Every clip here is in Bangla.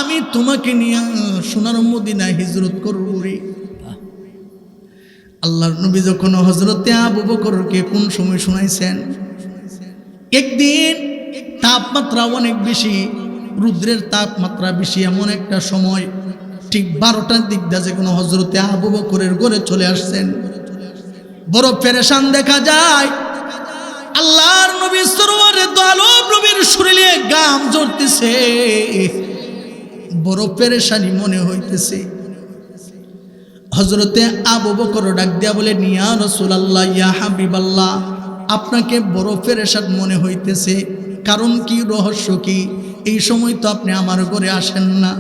আমি তোমাকে নিয়ে সোনার মদিনায় হিজরত করব রে। আল্লাহর নবী যখন হযরতে আবু বকরকে কোন সময় শুনাইছেন, একদিন তাপমাত্রা অনেক বেশি, রুদ্রের তাপমাত্রা বেশি, এমন একটা সময় ঠিক 12টার দিক দিয়ে যে কোনো হযরতে আবু বকরের ঘরে চলে আসছেন। বড় পেরেশান দেখা যায়। আল্লাহর নবী সরওয়ারে দো আলম নবীর শরীরে গাম ঝরতেছে, বড় পেরেশানি মনে হইতেছে। হযরতে আবু বকর ডাক দিয়া বলে, ইয়া রাসূলুল্লাহ, ইয়া হাবিবাল্লাহ, আপনাকে বড় পেরেশান মনে হইতেছে, কারণ কি, রহস্য কি? এই সময় তো আপনি আমার ঘরে আসেন না।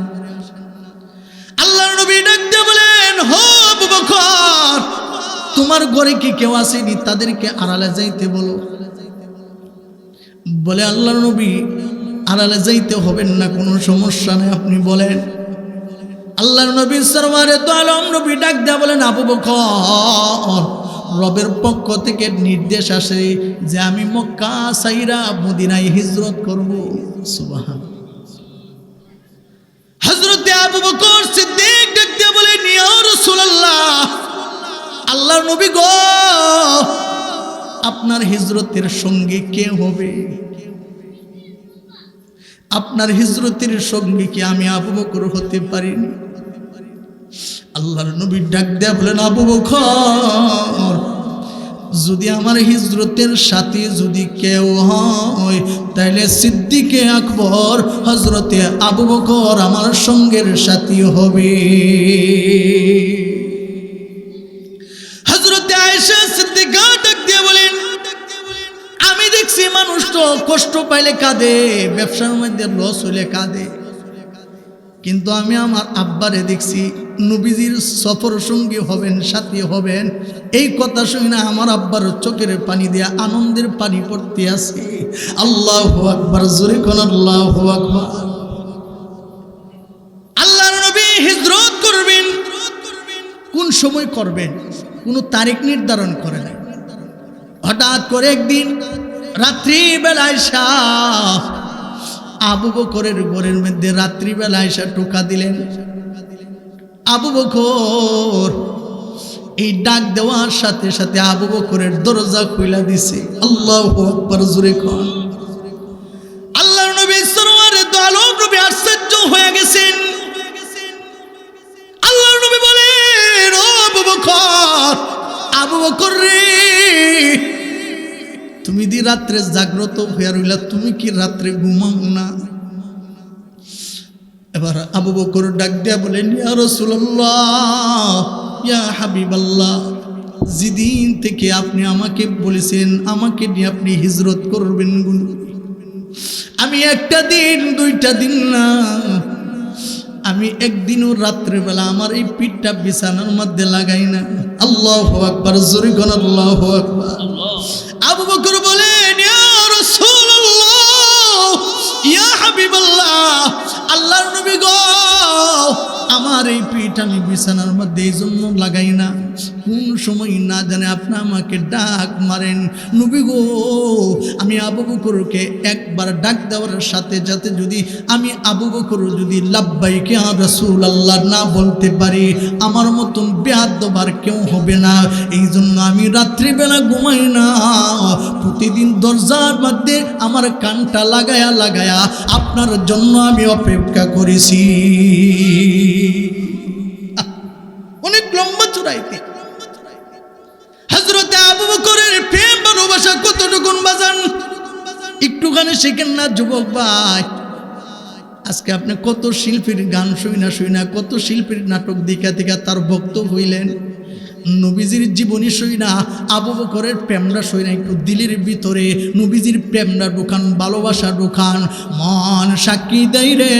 আল্লাহর নবী ডাক দিয়া বলেন, হো আবু বকর, তোমার ঘরে কি কেউ আসেনি? তাদেরকে আড়ালে যাইতে বলো। বলে, আল্লাহর নবী, আড়ালে যাইতে হবেন না, কোনো সমস্যা নেই, আপনি বলেন। আল্লাহর নবী সরওয়ারে দো আলম নবী ডাক দিয়া বলেন, আবু বকর, রবের পক্ষ থেকে নির্দেশ আসে যে আমি মক্কা ছাইরা মদিনায় হিজরত করব। সুবহানাল্লাহ। হযরতে আবু বকর সিদ্দিক ডাক দিয়া বলেন, ইয়া রাসূলুল্লাহ, আল্লাহর নবী গো, আপনার হিজরতের সঙ্গী কে হবে? আপনার হিজরতের সঙ্গী কি আমি আবু বকর হতে পারিনি? আল্লাহর নবী ডাক দেয়া বলেন, আবু বকর, যদি আমার হিজরতের সাথী যদি কেউ হয় তাহলে সিদ্দিকে আকবর হযরতে আবু বকর আমার সঙ্গের সাথী হবে। হযরতে আয়েশা সিদ্দিকা ডাক দিয়ে বলেন, আমি দেখছি মানুষ তো কষ্ট পাইলে কাঁদে, ব্যবসার মধ্যে লস হইলে কাঁদে, কিন্তু আমি আমার আব্বারে দেখছি নবীজির সফর সঙ্গী হবেন, সাথী হবেন, এই কথা শুনে আমার আব্বার চোখের পানি দিয়ে আনন্দের পানি পড়তে আছে। আল্লাহু আকবার, জোরে কোন আল্লাহু আকবার। আল্লাহর নবী হিজরত করবেন, কোন সময় করবেন কোনো তারিখ নির্ধারণ করে নাই। হঠাৎ করে একদিন রাত্রিবেলা আয়েশা আবু বকরের ঘরের মধ্যে রাত্রিবেলা আয়েশা টোকা দিলেন। আবু বকর এই ডাক দেওয়ার সাথে সাথে আবু বকরের দরজা খুইলা দিছে। আল্লাহু আকবার, জোরে কোন। আল্লাহর নবী সরওয়ারে দো আলম নবী আশ্চর্য হয়ে গেছেন। আল্লাহর নবী বলেন, ও আবু বকর, আবু বকর রে, তুমি দি রাত্রে জাগ্রত হইয়া রইলা, তুমি কি রাত্রে ঘুমাও না? এবার আবু বকর ডাক দিয়া বলেন, ইয়া রাসূলুল্লাহ, ইয়া হাবিবাল্লাহ, যেদিন থেকে আপনি আমাকে বলেছেন আমাকে নিয়ে আপনি হিজরত করবেন, আমি একটা দিন দুইটা দিন না, আমি একদিনও রাত্রেবেলা আমার এই পিঠটা বিছানার মধ্যে লাগাই না। আল্লাহু আকবার, জোরে কোন আল্লাহু আকবার। আবু বকর বলেন, ইয়া রাসূলুল্লাহ, ইয়া হাবিবাল্লাহ, আল্লাহর নবী গো, আমার এই পিঠ আমি বিছানার মধ্যে এই জন্য লাগাই না, কোন সময় না জানে আপনি আমাকে ডাক মারেন। নবী গো, আমি আবু বকরকে একবার ডাক দেওয়ার সাথে সাথে যদি আমি আবু বকর যদি লাব্বাইক ইয়া রাসূলুল্লাহ না বলতে পারি, আমার মতন বেয়াদব কেউ হবে না, এই জন্য আমি রাত্রিবেলা ঘুমাই না, প্রতিদিন দরজার মধ্যে আমার কানটা লাগায়া লাগায়া আপনার জন্য আমি অপেক্ষা করেছি। অনেক লম্বা চূড়াইতে হযরতে আবু বকরের প্রেম ভালোবাসা কতটুকুন বাজান একটুখানি শিখেন না যুবক ভাই। আজকে আপনি কত শিল্পীর গান শুইনা কত শিল্পীর নাটক দেখা দেখা তার ভক্ত হইলেন, নবীজির জীবনী শুইনা আবু বকরের প্রেমটা শুইনা একটু দিলের ভিতরে নবীজির প্রেমটা ঢুকান, ভালোবাসা ঢুকান, মন সাক্ষী দেয় রে,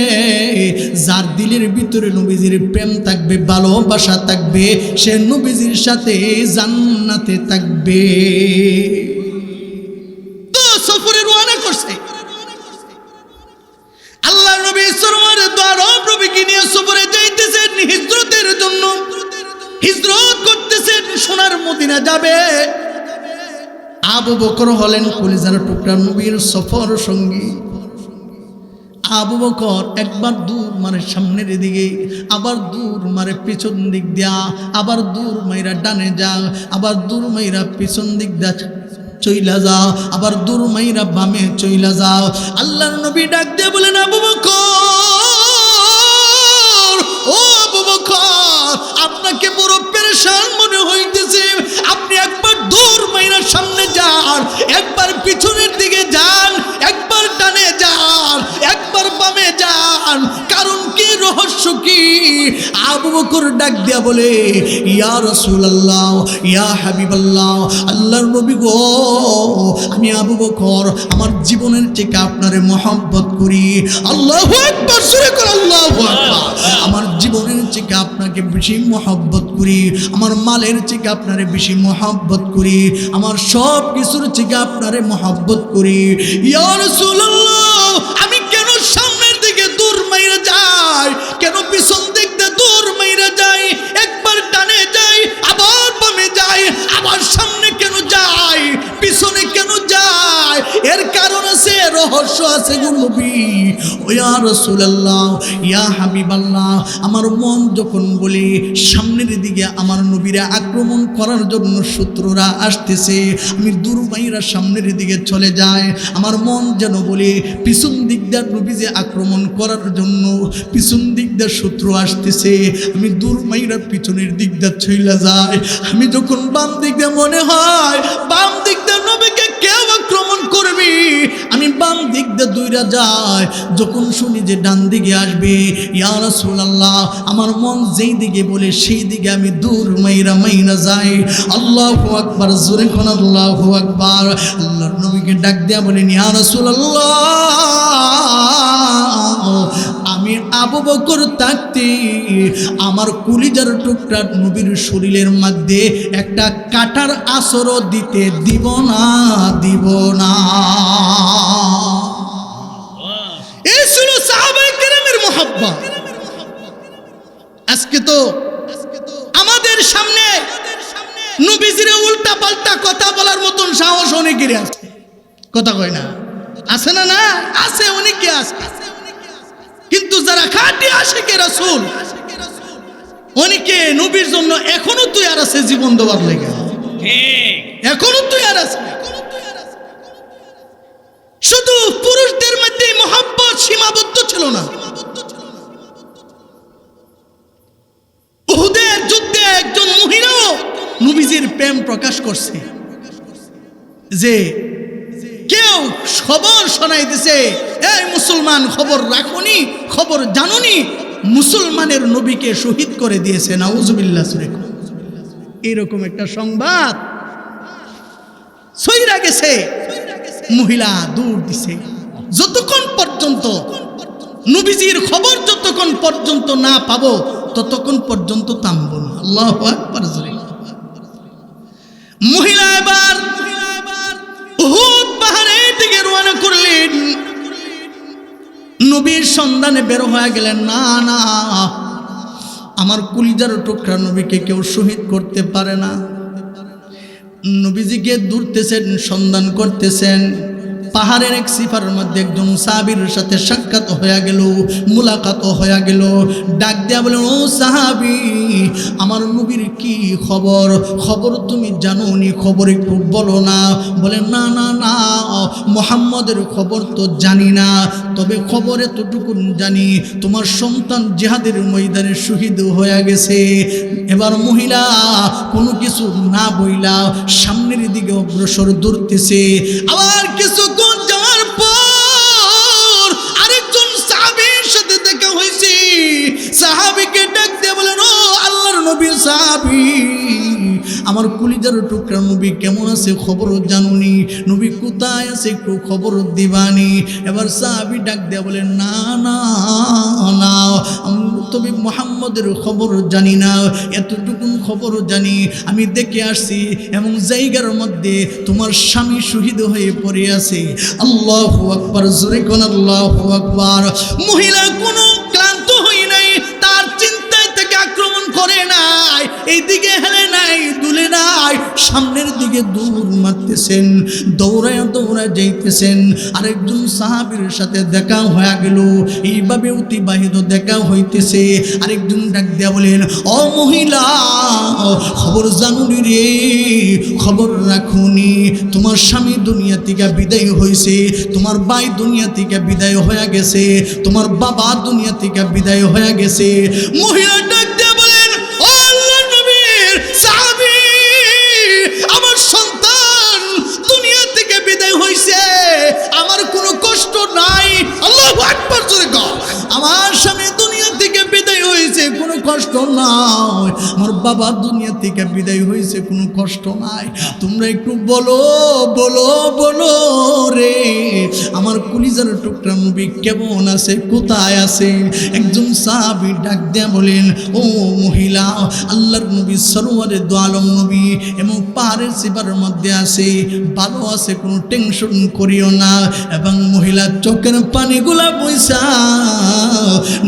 যার দিলের ভিতরে নবীজির প্রেম থাকবে, ভালোবাসা থাকবে, সে নবীজির সাথে জান্নাতে থাকবে। তো সফরে রওনা করছে আল্লাহ নবী সরওয়ারে দো আলম নবীকে নিয়ে সফরে যাইতেছেন হিজরতের জন্য, হিজরত করতেছেন, সোনার মদিনা যাবে। আবু বকর হলেন কলিজার টুকরা নবীর সফর সঙ্গী। আবু বকর একবার দূর মারে সামনের দিকে, আবার দূর মারে পিছন দিক দিয়া, আবার দূর মাইরা ডানে যা, আবার দূর মাইরা পিছন দিক দিয়া চইলা যাও, আবার দূর মাইরা বামে চইলা যাও। আল্লাহর নবী ডাক দিয়ে বলেন, আবু বকর, ও আবু বকর, আপনাকে বড় পেরেশান মনে হইতেছে, আপনি একবার দূর মাইরা সামনে যান, একবার পিছনের দিকে যান, একবার ডানে যান, একবার বামে যান। কারণ কি, রহস্য কি? আবু বকর ডাক দিয়া বলে, ইয়া রাসূলুল্লাহ, ইয়া হাবিবাল্লাহ, আল্লাহর নবী গো, আমি আবু বকর আমার জীবনের থেকে আপনারে মহব্বত করি। আল্লাহু আকবার, জোরে করে আল্লাহু আকবার। আমার জীবনের থেকে আপনাকে বেশি মহব্বত করি, আমার মালের থেকে আপনারে বেশি মহব্বত করি, আমার সব কিছুর থেকে আপনারে মহব্বত করি। ইয়া রাসূলুল্লাহ, আমি কেন সামনের দিকে দূর মাইরা যাই, কেন পিছন দিক দিয়ে দূর মাইরা যাই, একবার ডানে যাই, আবার বামে যাই, আবার সামনে কেন যাই, পিছনে কেন যাই? এর কারণ আছে, রহস্য আছে গো নবী। ও ইয়া রাসূলুল্লাহ, ইয়া হাবিবাল্লাহ, আমার মন যখন বলে সামনের দিকে আমার নবীরা আক্রমণ করার জন্য শত্রুরা আসতেছে, আমি দূর মাইরা সামনের দিকে চলে যাই। আমার মন যেন বলে পিছন দিক দিয়ে নবী যে আক্রমণ করার জন্য পিছন দিক দিয়ে শত্রু আসতেছে, আমি দূর মাইরা পিছনের দিক দিয়ে চইলা যাই। আমি যখন বাম দিক দিয়ে মনে হয় বাম দিক দিয়ে নবীকে কেউ আক্রমণ করবি, আমি বাম দিক দিয়ে দৌড়া যাই। যখন শুনি যে ডান দিকে আসবে, ইয়া রাসূলুল্লাহ, আমার মন যেই দিকে বলে সেই দিকে আমি দূর মাইরা যাই। আল্লাহু আকবার, জোরে কোন আল্লাহু আকবার। আল্লাহর নবীকে ডাক দিয়া বলেন, ইয়া রাসূলুল্লাহ, আমি আবু বকর থাকতে আমার কলিজার টুকরা নবীর শরীরের মধ্যে একটা কাটার আসরও দিতে দিব না, দিব না। এই ছিল সাহাবায়ে কেরামের মুহাব্বত। আজকে তো আমাদের সামনে নবীজির উল্টা পাল্টা কথা বলার মতন সাহস অনেকেরই আছে, কথা কয় না, আছে না? না আছে, অনেকে আছে। কিন্তু যারা খাঁটি আশিকে রাসূল, অনেকে নবীর জন্য এখনো তৈয়ার আছে জীবন দেওয়ার লেগে, এখনো তৈয়ার আছে। শুধু পুরুষদের মধ্যে মহব্বত সীমাবদ্ধ ছিল না। উহুদের যুদ্ধে একজন মহিলাও নবীজির প্রেম প্রকাশ করছে, যে কেউ খবর শোনাইতেছে, এই মুসলমান, খবর রাখুনি, খবর জানুনি, মুসলমানের নবীকে শহীদ করে দিয়েছে। নাউজুবিল্লাহ। এরকম একটা সংবাদ ছইরা গেছে, মহিলা দৌড় দিছে। যতক্ষণ পর্যন্ত নবীজির খবর যতক্ষণ পর্যন্ত না পাবো ততক্ষণ পর্যন্ত থামবো না। আল্লাহু আকবার। মহিলা এবার উহুদ পাহাড়ের দিকে রওনা করলেন, নবীর সন্ধানে বের হয়ে গেলেন। না না, আমার কলিজার টুকরা নবীকে কেউ শহীদ করতে পারে না। নবীজিকে দূরতেছেন, সন্ধান করতেছেন। পাহাড়ের এক সিফার মধ্যে একজন সাহাবীর সাথে সাক্ষাৎ হয়ে গেল, মুলাকাত হয়ে গেল। ডাক দিয়া বলেন, ও সাহাবী, আমার নবীর কি খবর? খবর তুমি জানো নি, খবর একটু বলো না। বলেন, না না না, মুহাম্মদের খবর তো জানি না, তবে খবর এতটুকু জানি, তোমার সন্তান জিহাদের ময়দানে শহীদ হয়ে গেছে। এবার মহিলা কোনো কিছু না বইলা সামনের দিকে অগ্রসর দৌড়তেছে। আবার কিছুক্ষণ যাওয়ার পর আরেকজন সাহাবীর সাথে দেখা হয়েছে। সাহাবীকে ডাক দিয়ে বলেন, ও আল্লাহর নবী, সাহাবী, আমার কলিজার টুকরা নবী কেমন আছে খবর জানুনি, নবী কোথায় আছে একটু খবর দিবানি। এবার সাহাবী ডাক দিয়া বলেন, না না না, তবে মুহাম্মদের খবর জানি না, এতটুকু খবর জানি, আমি দেখে আসছি এবং জায়গার মধ্যে তোমার স্বামী শহীদ হয়ে পড়ে আছে। আল্লাহু আকবার, জোরে কোন আল্লাহু আকবার। মহিলা কোনো ক্লান্ত হই নাই, তার চিন্তায় থেকে আক্রমণ করে নাই। এইদিকে হেলে নাই দুলে নাই, সামনের দিকে দৌড় মারতেছেন, দৌড়ায় দৌড়ায় যাইতেছেন। আরেকজন সাহাবীর সাথে দেখা হয়ে গেল, এইভাবে অতিবাহিত দেখা হইতেছে। আরেকজন ডাক দিয়া বলেন, ও মহিলা, খবর জানুনি রে, খবর রাখুনি, তোমার স্বামী দুনিয়া থেকে বিদায় হয়েছে, তোমার ভাই দুনিয়া থেকে বিদায় হয়ে গেছে, তোমার বাবা দুনিয়া থেকে বিদায় হয়ে গেছে। মহিলা ডাক দিয়া বলেন, ও আল্লাহর নবীর সাহাবী, আমার সন্তান দুনিয়া থেকে বিদায় হয়েছে, আমার কোনো কষ্ট নাই। আল্লাহু আকবার জোরে কও। আমার স্বামী দুনিয়া থেকে বিদায় হয়েছে, কোনো কষ্ট নাই। আমার বাবা দুনিয়া থেকে বিদায় হয়েছে, কোনো কষ্ট নাই। তোমরা একটু বলো বলো বলো রে, আমার কলিজার টুকরা নবী কেমন আছে, কোথায় আছে? একজন সাহাবী ডাক দিয়া বলেন, ও মহিলা, আল্লাহর নবী সরওয়ারে দু আলম নবী এবং পাহাড়ের সিপারের মধ্যে আছে, ভালো আছে, কোনো টেনশন করিও না। এবং মহিলা চোখের পানিগুলা বইসা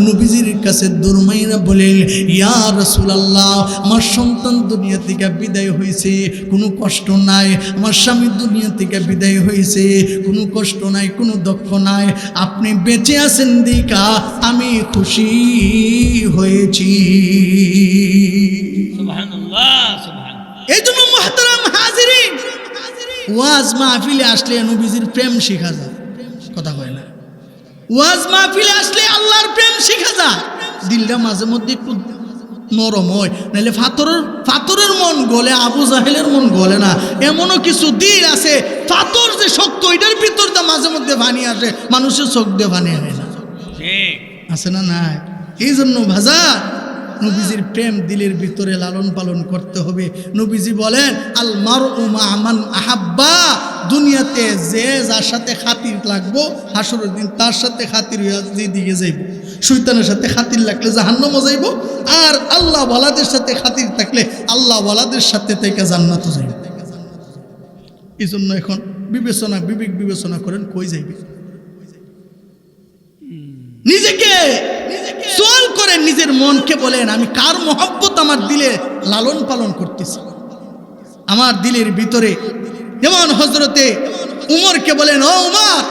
নবীজির কাছে দুরমাইরা বলেন, ইয়া রাসূলুল্লাহ, আমার সন্তান দুনিয়া থেকে বিদায় হয়েছে, কোনো কষ্ট নাই। আমার স্বামী দুনিয়া থেকে বিদায় হয়েছে, কোনো কষ্ট নাই, কোনো দুঃখ নাই। আপনি বেঁচে আছেন দেখা আমি খুশি হয়েছি। সুবহানাল্লাহ, সুবহানাল্লাহ। এই জন্য মুহতারাম হাজিরিন, ওয়াজ মাহফিলে আসলে নবীজির প্রেম শেখা যায়। কথা কয় না, ওয়াজ মাহফিলে আসলে আল্লাহর প্রেম শেখা যায়। দিলটা মাঝে মধ্যে একটু নরম হয়, নাহলে ফাতরের মন গলে, আবু জাহেলের মন গলে না। এমনও কিছু দিল আছে, ফাতর যে শক্ত, এটার ভিতর দিয়ে মাঝে মধ্যে পানি আসে, মানুষের চোখ দিয়ে পানি হয় না, আছে না? নাই। এই জন্য ভাজা নবীজির প্রেম দিলের ভিতরে লালন পালন করতে হবে। নবীজি বলেন, আল মারউ মা মান আহাব্বা, দুনিয়াতে যে যার সাথে খাতির লাগবো, হাসরের দিন তার সাথে খাতির হইয়া যেদিকে যাইব। শয়তানের সাথে খাতির লাগলে জাহান্নামে যাইব, আর আল্লাহ ওয়ালাদের সাথে খাতির থাকলে আল্লাহ ওয়ালাদের সাথে থেকে জান্নাতে যাইব। এই জন্য এখন বিবেক বিবেচনা করেন, কই যাইবে। নিজেকে সওয়াল করেন, নিজের মনকে বলেন, আমি কার মহব্বত আমার দিলে লালন পালন করতেছি। আমার দিলের ভিতরে যেমন হযরতে উমরকে বলেন, ও উমর,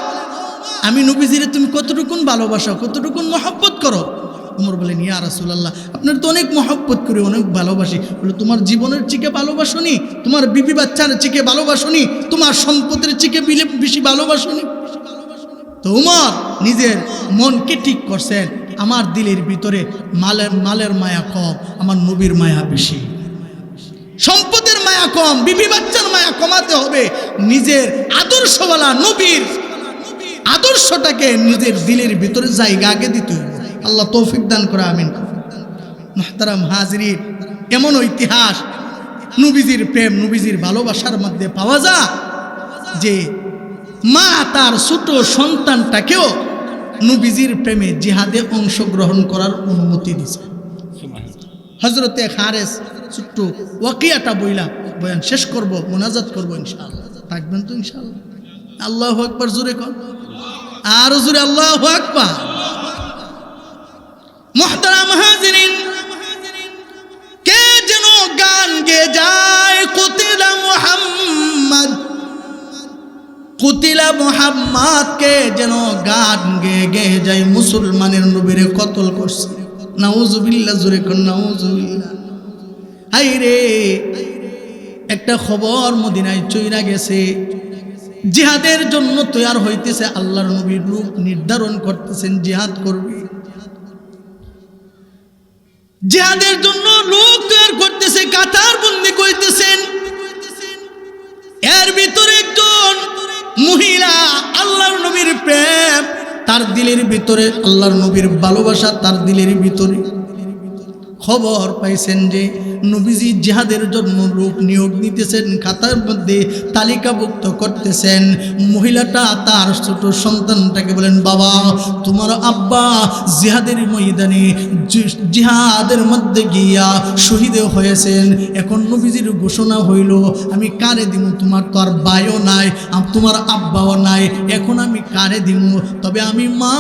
আমি নবীজিরে তুমি কতটুকুন ভালোবাসো, কতটুকুন মহব্বত করো? উমর বলেন, ইয়া রাসূলুল্লাহ, আপনার তো অনেক মহব্বত করি, অনেক ভালোবাসি। বলে, তোমার জীবনের চিকে ভালোবাসনি, তোমার বিবি বাচ্চার চিকে ভালোবাসনি, তোমার সম্পদের চিকে বেশি ভালোবাসনি? তো উমর নিজের মনকে ঠিক করছেন, আমার দিলের ভিতরে মালের মায়া কম, আমার নবীর মায়া বেশি। সম্পদের মায়া কম, বিবি বাচ্চার মায়া কমাতে হবে। নিজের আদর্শওয়ালা নবীর আদর্শটাকে নিজের দিলের ভিতরে জায়গা আগে দিতে হবে। আল্লাহ তৌফিক দান করে, আমিন। মুহতারাম হাজিরিন, এমন ইতিহাস নবীজির প্রেম, নবীজির ভালোবাসার মধ্যে পাওয়া যায় যে মা তার ছোট সন্তানটাকেও নবীজির প্রেমে জিহাদে অংশগ্রহণ করার অনুমতি দিয়েছে। হযরতে খারেস ছোট্ট ওয়াকিয়াটা বয়ান শেষ করব, মোনাজাত করব ইনশাআল্লাহ। থাকবেন তো ইনশাআল্লাহ? আল্লাহু আকবার জোরে কর, আর জোরে আল্লাহু আকবার। মুহতারাম হাজিরিন, কে যেন গান গেয়ে যায়, কুতিলা মুহাম্মদ, কুতিলা মুহাম্মদ, কে যেন গান গেয়ে গেয়ে যায়, মুসলমানের নবীরে কতল করছে। নাউজুবিল্লাহ, জোরে কর নাউজুবিল্লাহ। হাই রে, একটা খবর মদিনায় চইরা গেছে, জিহাদের জন্য তৈয়ার হইতেছে, আল্লাহর নবীর রূপ নির্ধারণ করতেছেন, জিহাদ করবে। জিহাদের জন্য লোক তৈয়ার করতেছে, কাতার বন্দি করতেছেন। এর ভিতরে একজন মহিলা, আল্লাহর নবীর প্রেম তার দিলের ভিতরে, আল্লাহর নবীর ভালোবাসা তার দিলের ভিতরে। খবর পাইছেন যে নবীজি জিহাদের জন্য লোক নিয়োগ নিতেছেন, খাতার মধ্যে তালিকাভুক্ত করতেছেন। মহিলাটা তার ছোট সন্তানটাকে বলেন, বাবা, তোমার আব্বা জিহাদের ময়দানে জিহাদের মধ্যে গিয়া শহীদ হয়েছেন। এখন নবীজির ঘোষণা হইল, আমি কারে দিব? তোমার তো আর ভাইও নাই, তোমার আব্বাও নাই, এখন আমি কারে দিব? তবে আমি মা,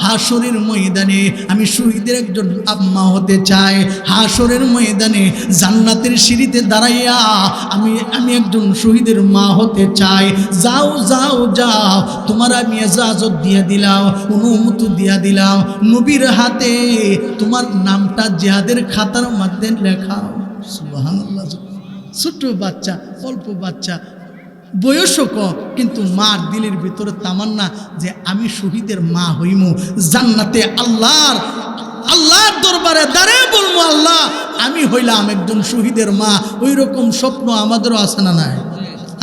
হাসরের ময়দানে আমি শহীদের একজন আম্মা হতে চাই। হাসরের ময়দানে সামনে জান্নাতের সিঁড়িতে দাঁড়াইয়া আমি একজন শহীদের মা হতে চাই। যাও যাও যাও, তোমার আমি ইজাজত দিয়া দিলাম, অনুমতি দিয়া দিলাম, নবীর হাতে তোমার নামটা জিহাদের খাতার মধ্যে লেখাও। সুবহানাল্লাহ। ছোট্ট বাচ্চা, অল্প বাচ্চা, বয়সও কম, কিন্তু মার দিলের ভিতরে তামান্না যে আমি শহীদের মা হইমু, জান্নাতে আল্লাহর দরবারে দাঁড়িয়ে বলবো, আল্লাহ আমি হইলাম একজন শহীদের মা। ওই রকম স্বপ্ন আমাদেরও আছে না নাই?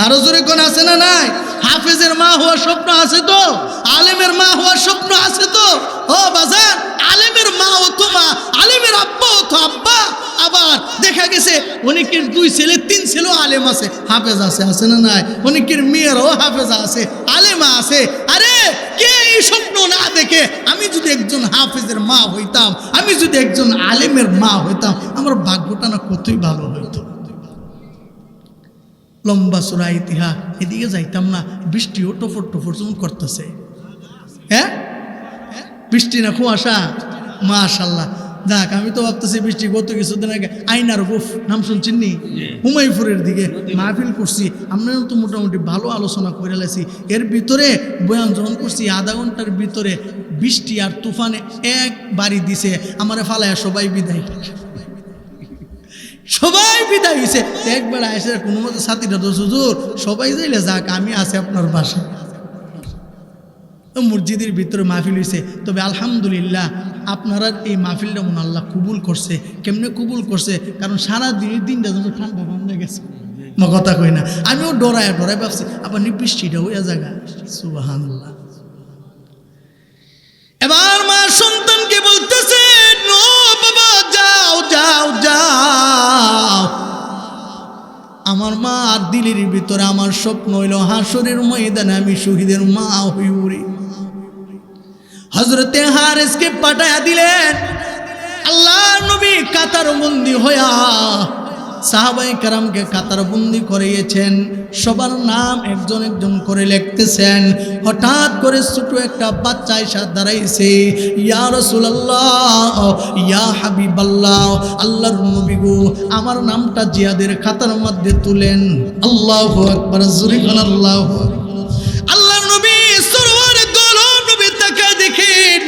আরো জোরে কোন আছে না নাই? হাফেজের মা হওয়ার স্বপ্ন আছে তো, আলেমের মা হওয়ার স্বপ্ন আছে তো। ও বাজার, আলেমের মা ও তো মা, আলেমের আব্বা ও তো আব্বা। আবার দেখা গেছে অনেকের 2 ছেলে 3 ছেলেও আলেম আছে, হাফেজ আছে না নাই? অনেকের মেয়েরাও হাফেজা আছে, আলেমা আছে। আরে কে এই স্বপ্ন না দেখে আমি যদি একজন হাফেজের মা হইতাম, আমি যদি একজন আলেমের মা হইতাম, আমার ভাগ্যটা না কতই ভালো হইতো। লম্বা চূড়া ইতিহাস, এদিকে যাইতাম না, বৃষ্টিও টফর টফর যেমন করতেছে। হ্যাঁ, বৃষ্টি না কুয়াশা, মাশাল্লাহ। যাক, আমি তো ভাবতেছি বৃষ্টি গত কিছুদিন আগে আইনার গুফ নাম শুনছেন নি, হুমায়ুপুরের দিকে মাহফিল করছি। আমরা তো মোটামুটি ভালো আলোচনা করে লাইছি। এর ভিতরে বয়ান যখন করছি, আধা ঘন্টার ভিতরে বৃষ্টি আর তুফানে এক বাড়ি দিছে, আমার ফালায় সবাই বিদায় হয়েছে। একবার আসে কোনো মতো সাথীটা তো হুজুর সবাই যাইলে যাক, আমি আছি আপনার বাসায়। মসজিদের ভিতরে মাহফিল হয়েছে। তবে আলহামদুলিল্লাহ আপনারা এই মাহফিলটা মনে আল্লাহ কবুল করছে। কেমনে কবুল করছে? কারণ সারা দিনটা যখন ঠান্ডা ঠান্ডা গেছে, কথা কই না, আমিও ডরায় ভাবছি আবার বৃষ্টিটা হইয়া জায়গা। সুবহানাল্লাহ। এবার মা সন্তানকে বলতেছে, নো বাবা, যাও যাও যাও। আমার মা আর দিলের ভিতরে আমার স্বপ্ন হইল হাসরের ময়দানে আমি শহীদের মা হইউরি। হযরতে হারেসকে পাঠায়া দিলেন। আল্লাহ নবী কাতার বন্দি হইয়া সাহাবায়ে কেরামকে কাতার বন্দি করিয়েছেন। সবার নাম একজন একজন করে লিখতেছেন। হঠাৎ করে ছোট একটা বাচ্চা এসে দাঁড়াইছে। ইয়া রাসূলুল্লাহ, ইয়া হাবিবাল্লাহ, আল্লাহর নবী গো, আমার নামটা জিহাদের খাতার মধ্যে তুলেন। আল্লাহু আকবার, জোরে বলেন আল্লাহু আকবার। আল্লাহর নবী সরওয়ারে দোলন নবী তাকায় দেখেন,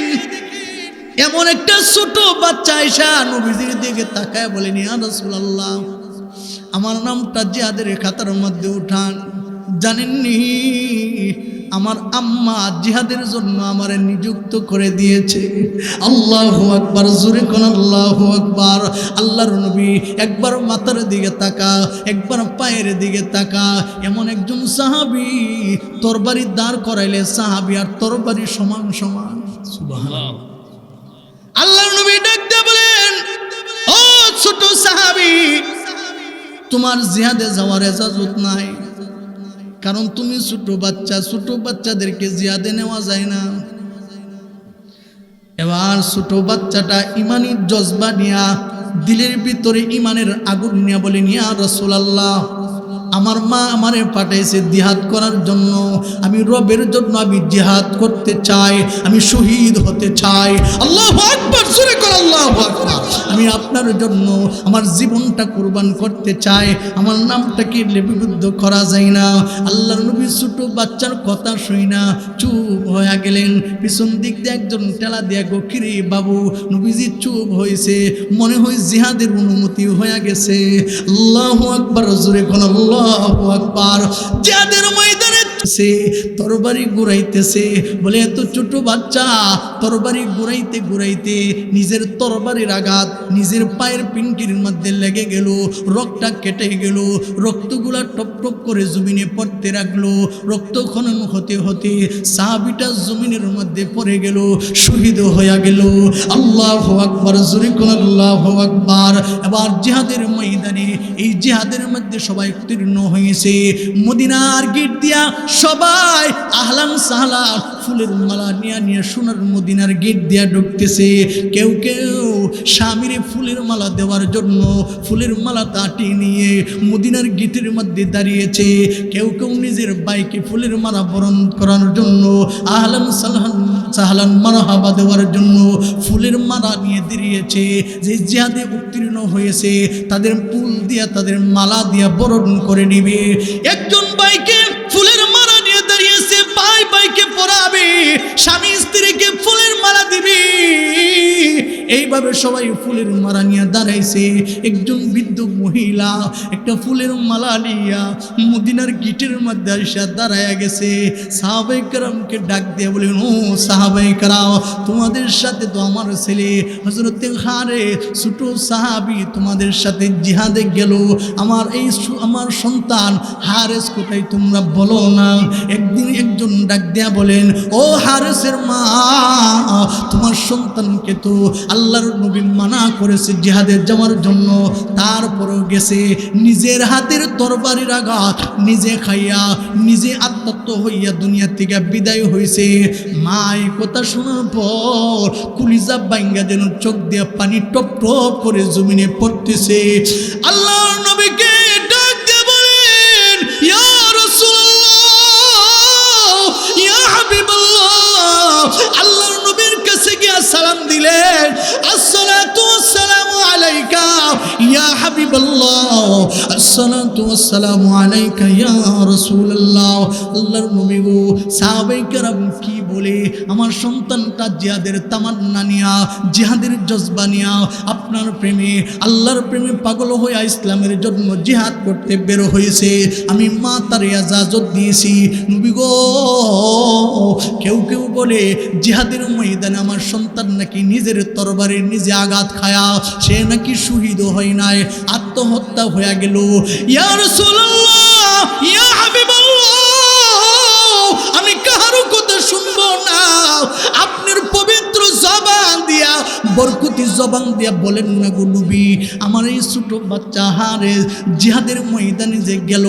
এমন একটা ছোট বাচ্চা এসে নবীজির দিকে তাকায় বলেন, ইয়া রাসূলুল্লাহ, আমার নামটা জিহাদের খাতার মধ্যে উঠান। জানেননি আমার আম্মা জিহাদের জন্য আমারে নিযুক্ত করে দিয়েছে। আল্লাহু আকবার, জোরে কোন আল্লাহু আকবার। আল্লাহর নবী একবার মাথার দিকে তাকা, একবার পায়ের দিকে তাকা। এমন একজন সাহাবী, তরবারি দাঁড় করাইলে সাহাবী আর তরবারি সমান সমান। সুবহানাল্লাহ। আল্লাহর নবী ডাক দিয়ে বলেন, ও ছোট সাহাবী, তোমার জিহাদে যাওয়ার ইজাজত নাই, কারণ তুমি ছোট বাচ্চা, ছোট বাচ্চাদেরকে জিহাদে নেওয়া যায় না। এবার ছোট বাচ্চাটা ইমানি জজবা নিয়া, দিলের ভিতরে ইমানের আগুন নিয়ে বলেন, ইয়া রাসূলুল্লাহ, আমার মা আমারে পাঠাইছে জিহাদ করার জন্য। আমি রবের জন্য আমি জিহাদ করতে চাই, আমি শহীদ হতে চাই। আল্লাহু আকবার, জোরে করে আল্লাহু আকবার। আমি আপনার জন্য আমার জীবনটা কুরবান করতে চাই। আমার নামটাকে লিপিবদ্ধ করা যায় না। আল্লাহর নবী ছোট বাচ্চার কথা শুই না চুপ হয়ে গেলেন। পিছন দিক দিয়ে একজন টেলা দিয়া গো, কিরে বাবু, নবীজি চুপ হয়েছে, মনে হয় জিহাদের অনুমতি হয়ে গেছে। আল্লাহু আকবার, জোরে কোন আল্লাহু আকবার। জিহাদের ময়দানে সে তরবারি ঘুরাইতেছে। বলে এত ছোট বাচ্চা তরবারি ঘুরাইতে ঘুরাইতে নিজের তরবারির আঘাত নিজের পায়ের পিনকির মধ্যে লেগে গেল, রক্তটা কেটে গেল, রক্তগুলা টপ টপ করে জমিনে পড়তে লাগলো। রক্ত খনন হতে হতে সাহাবীটা জমিনের মধ্যে পড়ে গেল, শহীদ হয়ে গেল। আল্লাহু আকবার, জোরে কোন আল্লাহু আকবার। এবার জিহাদের ময়দানে, এই জিহাদের মধ্যে সবাই উত্তীর্ণ হয়েছে। মদিনার গেট দিয়া সবাই আহলান সাহলান ফুলের মালা নিয়ে নিয়ে সোনার মদিনার গেট দিয়া ঢুকতেছে। কেউ কেউ স্বামীর ফুলের মালা দেওয়ার জন্য ফুলের মালা তাটি নিয়ে মদিনার গেটের মধ্যে দাঁড়িয়েছে। কেউ কেউ নিজের বাইকে ফুলের মালা বরণ করার জন্য আহলান সাহলান মারহাবা দেওয়ার জন্য ফুলের মালা নিয়ে দাঁড়িয়েছে। যে জিহাদে উত্তীর্ণ হয়েছে তাদের ফুল দিয়া তাদের মালা দিয়া বরণ করে নিবে। একজন বাইকে ফুলের মালা নিয়ে দাঁড়িয়েছে, বাইকে পরাবে, স্বামী স্ত্রীকে ফুলের মালা দিবে। এইভাবে সবাই ফুলের মালা নিয়ে দাঁড়াইছে। একজন বৃদ্ধ মহিলা একটা ফুলের মালা নিয়া মদিনার গেটের মধ্যে আসা দাঁড়ায়া গেছে। সাহাবায়ে কেরামকে ডাক দিয়ে বলেন, ও সাহাবায়ে কেরাম, তোমাদের সাথে তো আমার ছেলে হযরতে হারেস ছোট সাহাবী তোমাদের সাথে জিহাদে গেল। আমার সন্তান হারেস কোথায় তোমরা বলো না। একজন ডাক দিয়া বলেন, ও হারেসের মা, তোমার সন্তানকে তো আল্লাহর নবী মানা করেছে জিহাদে যাওয়ার জন্য, তারপরও গেছে। নিজের হাতের তরবারির আঘাত নিজে খাইয়া নিজে আত্মহত্যা হইয়া দুনিয়া থেকে বিদায় হয়েছে। মা এই কথা শোনার পর কুলিজা বাইঙ্গা যেন চোখ দিয়া পানি টপ টপ করে জমিনে পড়তেছে। আল্লাহর নবীকে ডাক দিয়ে বলেন, ইয়া রাসূলুল্লাহ, ইয়া হাবিবাল্লাহ। আল্লাহর নবীর কাছে গিয়া সালাম দিলেন, আসসালাতু ওয়াসসালামু আলাইকা ইয়া হাবিবাল্লাহ, আসসালাতু ওয়াসসালামু আলাইকা ইয়া রাসূলুল্লাহ। আল্লাহর নবী গো, সাহাবায়ে কেরাম কি বলে আমার সন্তানটা জিহাদের তামান্না নিয়া জিহাদের জজবা নিয়া আপনার প্রেমে আল্লাহর প্রেমে পাগল হয়ে ইসলামের জন্য জিহাদ করতে বের হয়েছে। আমি মা তার ইজাজত দিয়েছি। নবী গো, কেউ কেউ বলে জিহাদের ময়দানে আমার সন্তান নাকি নিজের তরবারি নিজে আঘাত খায়া সে নাকি শহীদ হয় নাই, আত্মহত্যা হয়ে গেল। ইয়া রাসূলুল্লাহ, ইয়া হাবিবাল্লাহ, আমি কারো কথা শুনবো না। আপনার পবিত্র জবান দিয়া বরকতি জবান দিয়া বলেন না গো নবী, আমার এই ছোট বাচ্চা হারেস জিহাদের ময়দানে যে গেল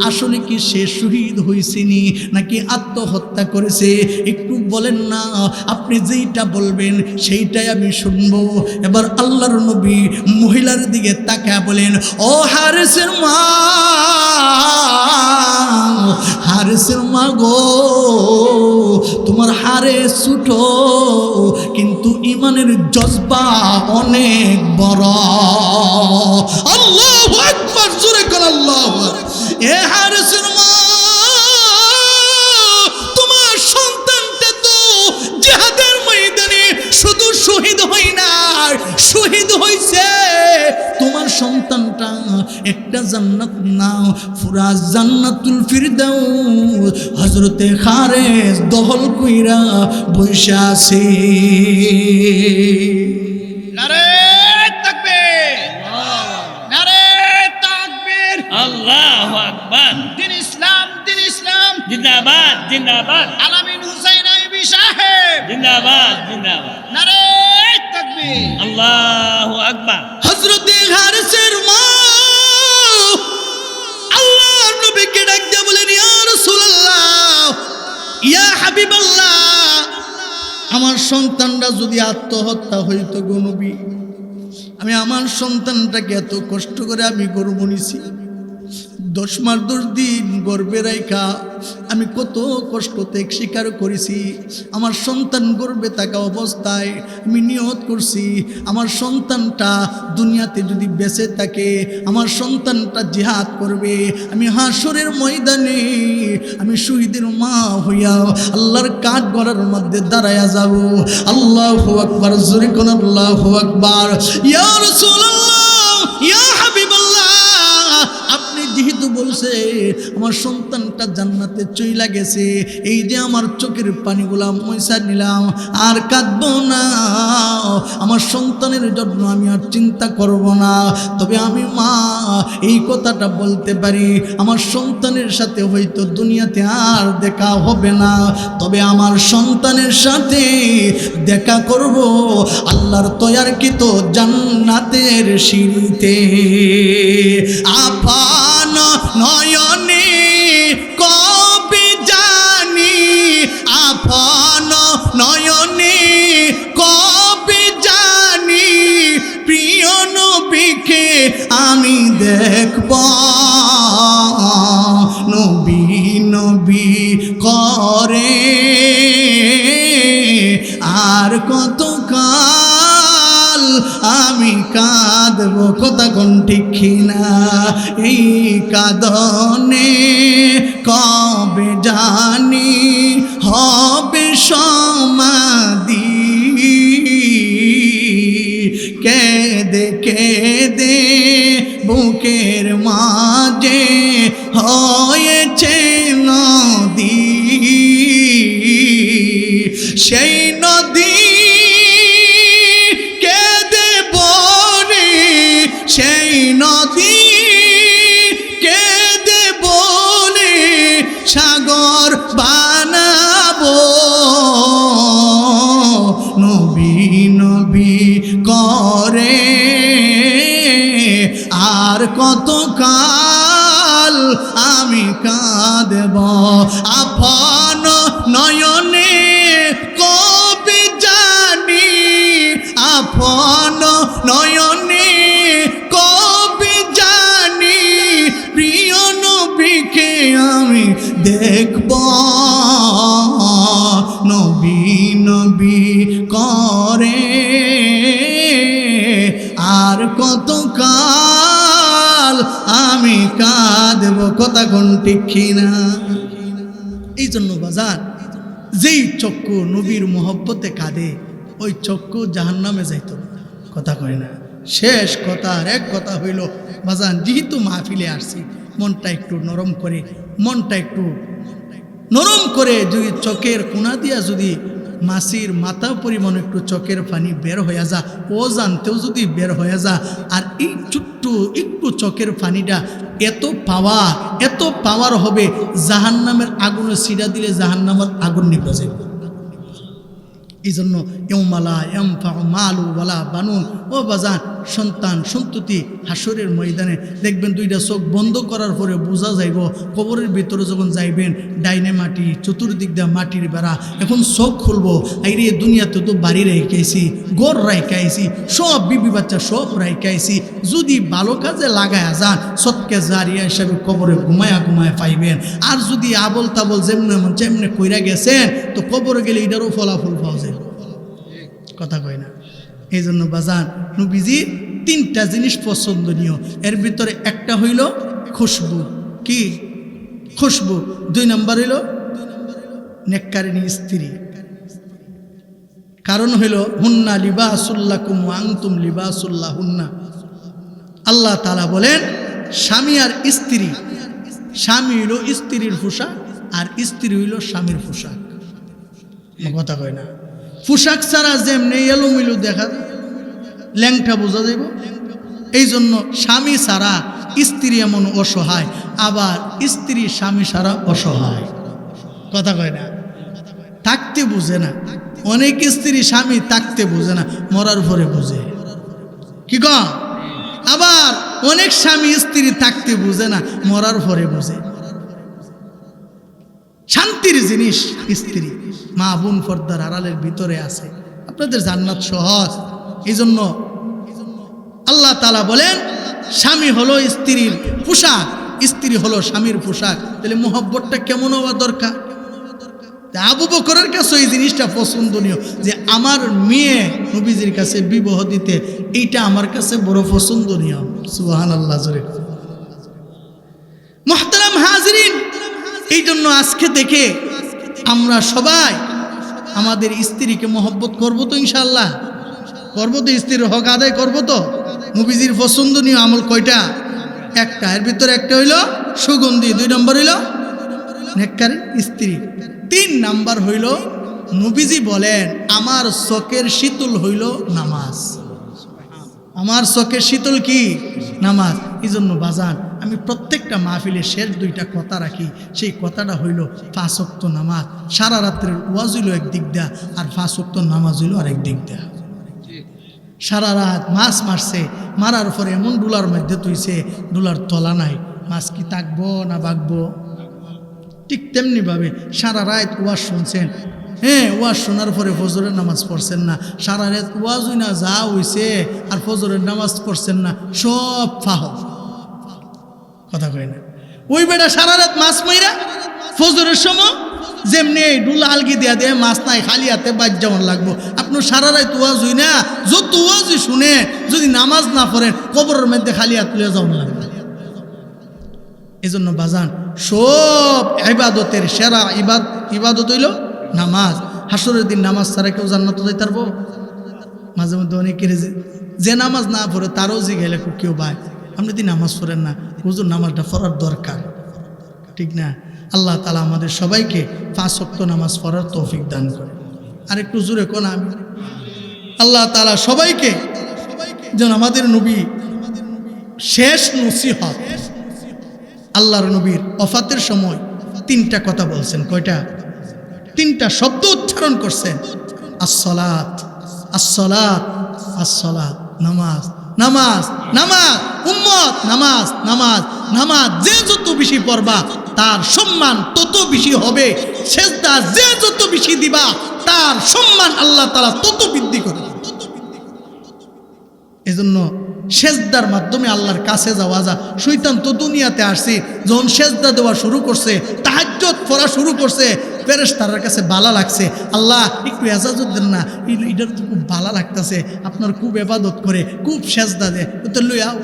আসলে কি সে শহীদ হয়েছেনি নাকি আত্মহত্যা করেছে? একটু বলেন না। আপনি যেইটা বলবেন সেইটাই আমি শুনবো। এবার আল্লাহর নবী মহিলার দিকে তাকায় বলেন, ও হারেসের মা, হারেসের মা গো, তোমার হারেস ছোট কিন্তু ইমানের জজবা অনেক বড়। আল্লাহু আকবার, জোরে কর আল্লাহু আকবার। এ হারেসের মা, তোমার সন্তানটা তো জিহাদের ময়দানে শুধু শহীদ হয় না, শহীদ হইছে। তোমার সন্তানটা একটা জান্নাত না, পুরা জান্নাতুল ফিরদাউস হযরতে হারেস দখল কইরা বইসা আছে। নারে তাকবীর, নারে তাকবীর, আল্লাহু আকবার। দিন ইসলাম, দিন ইসলাম জিন্দাবাদ, জিন্দাবাদ। আলামিন হুসাইন আইবি সাহেব জিন্দাবাদ, জিন্দাবাদ। নারে তাকবীর, আল্লাহু আকবার। হযরতে হারেসের মা আল্লাহর নবীকে ডাক দিয়ে বলেন, ইয়া রাসূলুল্লাহ, ইয়া হাবিবাল্লাহ, আমার সন্তানরা যদি আত্মহত্যা হইতো গো নবী, আমি আমার সন্তানটাকে এত কষ্ট করে আমি গর্ভ নিছি, 10 মাস 10 দিন গর্ভে রাইখা আমি কত কষ্ট ত্যাগ স্বীকার করেছি। আমার সন্তান গর্ভে থাকা অবস্থায় আমি নিয়ত করছি আমার সন্তানটা দুনিয়াতে যদি বেঁচে থাকে, আমার সন্তানটা জিহাদ করবে, আমি হাসরের ময়দানে আমি শহীদের মা হইয়া আল্লাহর কাঠ গড়ার মধ্যে দাঁড়ায়া যাব। আল্লাহু আকবার, জোরে কোন আল্লাহু আকবার। ইয়া রাসূলুল্লাহ, ইয়া হাবিবাল্লাহ, আপনি যেহেতু বলছে আমার সন্তানটা জান্নাতে চইলা গেছে, এই যে আমার চোখের পানিগুলা ময়সা নিলাম, আর কাঁদবো না, আমার সন্তানের জন্য আমি আর চিন্তা করব না। তবে আমি মা এই কথাটা বলতে পারি, আমার সন্তানের সাথে হয়তো দুনিয়াতে আর দেখা হবে না, তবে আমার সন্তানের সাথে দেখা করব আল্লাহর তৈয়ারকৃত জান্নাতের সিঁড়িতে। আপন নয়নে কবে জানি আপন দেখব নবী নবী করে আর কত কাল আমি কাঁদব, কথা কোন ঠিক না? এই কাঁদনে কবে জানি হবে সমাধি, কেঁদে কেঁদে বুকের মাঝে হয়েছে নদী, সেই নদী কেঁদে বলে, সেই নদী কেঁদে বলে সাগর বানাবো, নবী নবী করে আর কত কাল আমি কাঁদব, আপন নয়নে কবে জানি, আপন নয়নে কবে জানি প্রিয় নবীকে আমি দেখব, নবী নবী করে আর কত কাল আমি কাঁদব, কথা কোন ঠিক না? এই জন্য বাজার যেই চক্ষু নবীর মোহব্বতে কাঁদে ওই চক্ষু জাহান্নামে যাইত, কথা কয় না। শেষ কথা আর এক কথা হইল বাজান, যেহেতু মাহফিলে আসছি মনটা একটু নরম করে, মনটা একটু নরম করে যদি চোখের কোনা দিয়া যদি মাসির মাথা পরিমাণ একটু চোখের পানি বের হয়ে যা, ও জানতেও যদি বের হয়ে যা, আর এই ছোট্ট একটু চোখের পানিটা এত পাওয়ার হবে জাহান্নামের আগুনে সিডা দিলে জাহান্নামের আগুন নিভে যাবে। এই জন্য ইউমালা ইয়ানফাউ মালু ওয়ালা বানুন, ও বাজান সন্তান সন্ততি হাসরের ময়দানে দেখবেন দুইটা চোখ বন্ধ করার পরে বোঝা যাইব, কবরের ভিতরে যখন যাইবেন ডাইনে মাটি, চতুর্দিক দিয়ে মাটির বেড়া, এখন চোখ খুলবো, আইরে দুনিয়াতে তো বাড়ি রাইখাইছি, গড় রাইখাইছি, সব বিবি বাচ্চা সব রাইখাইছি, যদি ভালো কাজে লাগায় যান সৎকে জারিয়া হিসাবে কবরে ঘুমায়া পাইবেন, আর যদি আবল তাবল যেমনে কইরা গেছেন তো কবরে গেলে এটারও ফলাফল পাওয়া যায়, কথা কয় না। এই জন্য বাজান নবীজি তিনটা জিনিস পছন্দনীয়, এর ভিতরে একটা হইল খুশবু, কি খুশবু, 2 নম্বর হইল নেককারিনী স্ত্রী, কারণ হইল হুন্না লিবাসুল্লাকুম ওয়া আনতুম লিবাসুল্লাহুন্না। আল্লাহ তাআলা বলেন স্বামী আর স্ত্রী, স্বামী হইল স্ত্রীর পোশাক আর স্ত্রী হইল স্বামীর পোশাক, কথা কয় না। পোশাক ছাড়া যেমনি এলোমেলো দেখা ল্যাংটা বোঝা যাইব, এই জন্য স্বামী ছাড়া স্ত্রী এমন অসহায়, আবার স্ত্রী স্বামী ছাড়া অসহায়, কথা কয় না, থাকতে বুঝে না। অনেক স্ত্রী স্বামী থাকতে বুঝে না, মরার পরে বুঝে, কি ক? আবার অনেক স্বামী স্ত্রী থাকতে বুঝে না, মরার পরে বুঝে। শান্তির জিনিস স্ত্রী, মা বোন পর্দার আড়ালের ভিতরে আছে, আপনাদের জান্নাত সহজ। এই জন্য আল্লাহ তাআলা বলেন স্বামী হলো স্ত্রীর পোশাক, স্ত্রী হলো স্বামীর পোশাক, তাহলে মোহব্বতটা কেমন হওয়া দরকার? আবু বকরের কাছে এই জিনিসটা পছন্দনীয় যে আমার মেয়ে নবীজির কাছে বিবাহ দিতে, এইটা আমার কাছে বড় পছন্দনীয়। সুবহানাল্লাহ জোরে। মুহতারাম হাজিরিন, এই জন্য আজকে থেকে আমরা সবাই আমাদের স্ত্রীকে মহব্বত করবো তো, ইনশাআল্লাহ করবো তো, স্ত্রীর হক আদায় করবো তো। নবীজির পছন্দনীয় আমল কয়টা? একটা, এর ভিতরে একটা হইল সুগন্ধি, 2 নম্বর হইল নেককারী স্ত্রী, 3 নাম্বার হইল নবীজি বলেন আমার চোখের শীতল হইল নামাজ, আমার চোখের শীতল কি? নামাজ। এই জন্য বাজান আমি প্রত্যেকটা মাহফিলে শেষ 2টা কথা রাখি, সেই কথাটা হইল 5 ওয়াক্ত নামাজ। সারা রাত্রের ওয়াজ হইল একদিক দেয়া, আর 5 ওয়াক্ত নামাজ হইল আরেক দিক দেয়া। সারা রাত মাছ মারছে, মারার পরে এমন ডুলার মধ্যে তুইছে ডুলার তলা নাই, মাছ কি থাকবো না বাগবো? ঠিক তেমনিভাবে সারা রাত ওয়াজ শুনছেন, হ্যাঁ ওয়াজ শোনার পরে ফজরের নামাজ পড়ছেন না, সারা রাত ওয়াজ হই না যা হইছে আর ফজরের নামাজ পড়ছেন না, সব ফাহ। কথা কয় না। ওই বেটা সারা রাত মাছ মাইরা ফজরের সময় যেমনি ডুলা আলগি দিয়া দেয় মাছ নাই খালি হাতে বাদ যেমন লাগবো। আপনার সারা রাত ওয়াজ হই না, যত ওয়াজই শুনে যদি নামাজ না পড়েন কবরের মধ্যে খালি হাত তুলে যাওয়ান লাগবে। এই জন্য বাজান সব ইবাদতের সেরা ইবাদত হইল নামাজ। হাসরের দিন নামাজ ছাড়া কেউ জান্নাতে যাইতে পারবো? মাঝে মধ্যে অনেকের যে নামাজ না পড়ে তারও জিগাইলে কেউ ভাই আপনি যদি নামাজ পড়েন না, হুজুর নামাজটা পড়ার দরকার, ঠিক না? আল্লাহ তাআলা আমাদের সবাইকে 5 ওয়াক্ত নামাজ পড়ার তৌফিক দান করে। আর একটু জোরে কোন আমি। আল্লাহ তাআলা সবাইকে যেন আমাদের নবী শেষ নসিহত, আল্লাহর নবীর ওফাতের সময় 3টা কথা বলছেন। কয়টা? 3টা শব্দ উচ্চারণ করছেন, আসসালাত আসসালাত আসসালাত, নামাজ নামাজ নামাজ, উম্মত নামাজ নামাজ নামাজ। যে যত বেশি পড়বা তার সম্মান তত বেশি হবে, সেজদা যে যত বেশি দিবা তার সম্মান আল্লাহ তাআলা তত বৃদ্ধি করবে। এজন্য সেজদার মাধ্যমে আল্লাহর কাছে যাওয়া যায়। শয়তান তো দুনিয়াতে আসছে, যখন সেজদা দেওয়া শুরু করছে, তাহাজ্জুদ পড়া শুরু করছে, ফেরেশতার কাছে ভালো লাগছে, আল্লাহ একটু এজাজত দেন না, এটার তো খুব ভালো লাগতেছে, আপনার খুব ইবাদত করে, খুব সেজদা দেয়, তো লইয়াও।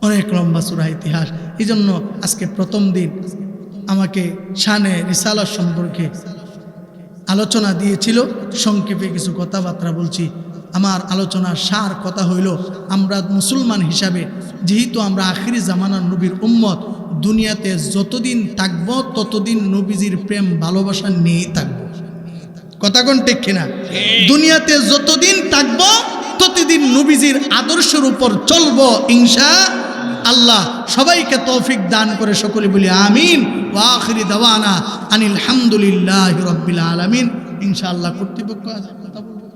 অনেক লম্বা সূরা ইতিহাস। এই জন্য আজকে প্রথম দিন আমাকে শানে রিসালাত সম্পর্কে আলোচনা দিয়েছিল, সংক্ষেপে কিছু কথাবার্তা বলছি। আমার আলোচনার সার কথা হইল, আমরা মুসলমান হিসাবে যেহেতু আমরা আখিরি জামানার নবীর উম্মত, দুনিয়াতে যতদিন থাকবো ততদিন নবীজির প্রেম ভালোবাসা নিয়েই থাকবো। কথা কোন ঠিক কিনা? দুনিয়াতে যতদিন থাকবো ততদিন নবীজির আদর্শের উপর চলবো ইনশাআল্লাহ। সবাইকে তৌফিক দান করে সকলে বলি আমিন। ওয়া আখিরি দাওয়ানা আনিল হামদুলিল্লাহি রাব্বিল আলামিন। ইনশাআল্লাহ কর্তৃপক্ষ কথা বলবো।